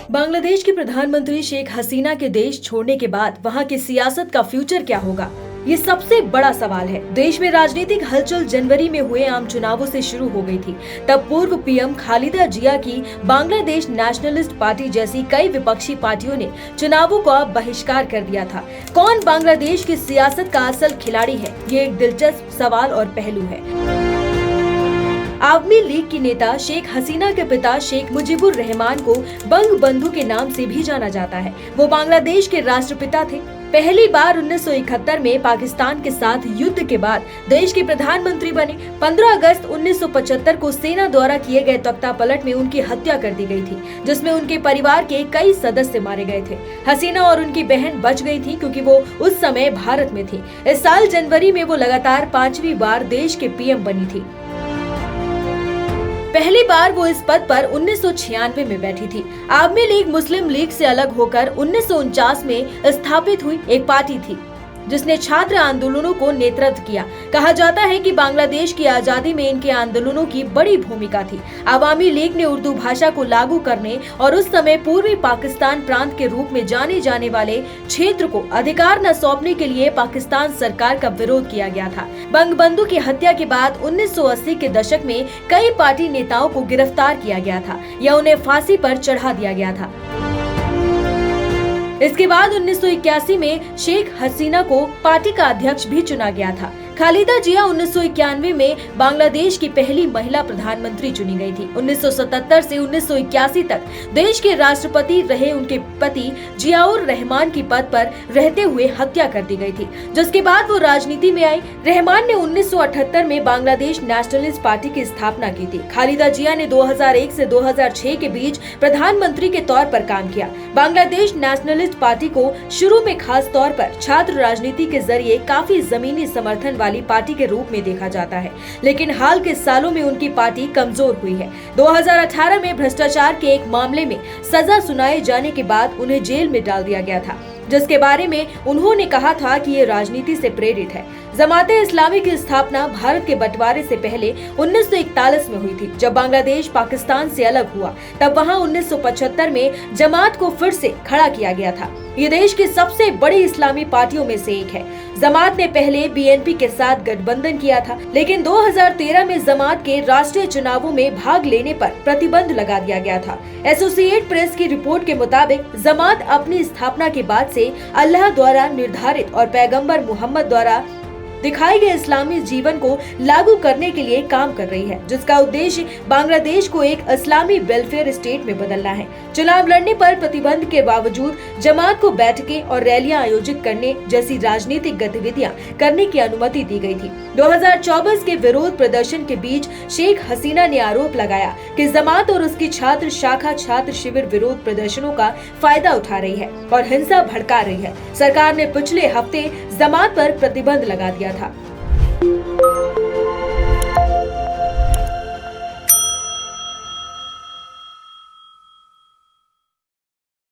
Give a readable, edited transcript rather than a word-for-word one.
बांग्लादेश की प्रधानमंत्री शेख हसीना के देश छोड़ने के बाद वहां की सियासत का फ्यूचर क्या होगा, ये सबसे बड़ा सवाल है। देश में राजनीतिक हलचल जनवरी में हुए आम चुनावों से शुरू हो गई थी। तब पूर्व पीएम खालिदा जिया की बांग्लादेश नेशनलिस्ट पार्टी जैसी कई विपक्षी पार्टियों ने चुनावों का बहिष्कार कर दिया था। कौन बांग्लादेश की सियासत का असल खिलाड़ी है, ये एक दिलचस्प सवाल और पहलू है। आवामी लीग की नेता शेख हसीना के पिता शेख मुजीबुर रहमान को बंग बंधु के नाम से भी जाना जाता है। वो बांग्लादेश के राष्ट्रपिता थे। पहली बार 1971 में पाकिस्तान के साथ युद्ध के बाद देश के प्रधानमंत्री बने। 15 अगस्त 1975 को सेना द्वारा किए गए तख्ता पलट में उनकी हत्या कर दी गई थी, जिसमें उनके परिवार के कई सदस्य मारे गए थे। हसीना और उनकी बहन बच गई थी क्योंकि वो उस समय भारत में थी। इस साल जनवरी में वो लगातार 5वीं बार देश के पीएम बनी थी। पहली बार वो इस पद पर 1996 में बैठी थी। आवामी लीग मुस्लिम लीग से अलग होकर 1949 में स्थापित हुई एक पार्टी थी जिसने छात्र आंदोलनों को नेतृत्व किया। कहा जाता है कि बांग्लादेश की आजादी में इनके आंदोलनों की बड़ी भूमिका थी। आवामी लीग ने उर्दू भाषा को लागू करने और उस समय पूर्वी पाकिस्तान प्रांत के रूप में जाने जाने वाले क्षेत्र को अधिकार न सौंपने के लिए पाकिस्तान सरकार का विरोध किया गया था। बंगबंधु की हत्या के बाद 1980 के दशक में कई पार्टी नेताओं को गिरफ्तार किया गया था या उन्हें फांसी पर चढ़ा दिया गया था। इसके बाद 1981 में शेख हसीना को पार्टी का अध्यक्ष भी चुना गया था। खालिदा जिया 1991 में बांग्लादेश की पहली महिला प्रधानमंत्री चुनी गई थी। 1977 से 1981 तक देश के राष्ट्रपति रहे उनके पति जियाउर रहमान की पद पर रहते हुए हत्या कर दी गई थी, जिसके बाद वो राजनीति में आई। रहमान ने 1978 में बांग्लादेश नेशनलिस्ट पार्टी की स्थापना की थी। खालिदा जिया ने 2001 से 2006 के बीच प्रधानमंत्री के तौर पर काम किया। बांग्लादेश नेशनलिस्ट पार्टी को शुरू में खास तौर पर छात्र राजनीति के जरिए काफी जमीनी समर्थन वाली पार्टी के रूप में देखा जाता है, लेकिन हाल के सालों में उनकी पार्टी कमजोर हुई है। 2018 में भ्रष्टाचार के एक मामले में सजा सुनाए जाने के बाद उन्हें जेल में डाल दिया गया था, जिसके बारे में उन्होंने कहा था कि ये राजनीति से प्रेरित है। जमाते इस्लामी की स्थापना भारत के बंटवारे से पहले 1941 में हुई थी। जब बांग्लादेश पाकिस्तान से अलग हुआ तब वहां 1975 में जमात को फिर से खड़ा किया गया था। ये देश की सबसे बड़ी इस्लामी पार्टियों में से एक है। जमात ने पहले बीएनपी के साथ गठबंधन किया था, लेकिन 2013 में जमात के राष्ट्रीय चुनावों में भाग लेने पर प्रतिबंध लगा दिया गया था। एसोसिएट प्रेस की रिपोर्ट के मुताबिक जमात अपनी स्थापना के बाद से अल्लाह द्वारा निर्धारित और पैगंबर मोहम्मद द्वारा दिखाए गए इस्लामी जीवन को लागू करने के लिए काम कर रही है, जिसका उद्देश्य बांग्लादेश को एक इस्लामी वेलफेयर स्टेट में बदलना है। चुनाव लड़ने पर प्रतिबंध के बावजूद जमात को बैठकें और रैलियां आयोजित करने जैसी राजनीतिक गतिविधियां करने की अनुमति दी गई थी। 2024 के विरोध प्रदर्शन के बीच शेख हसीना ने आरोप लगाया कि जमात और उसकी छात्र शाखा छात्र शिविर विरोध प्रदर्शनों का फायदा उठा रही है और हिंसा भड़का रही है। सरकार ने पिछले हफ्ते जमात पर प्रतिबंध लगा दिया था।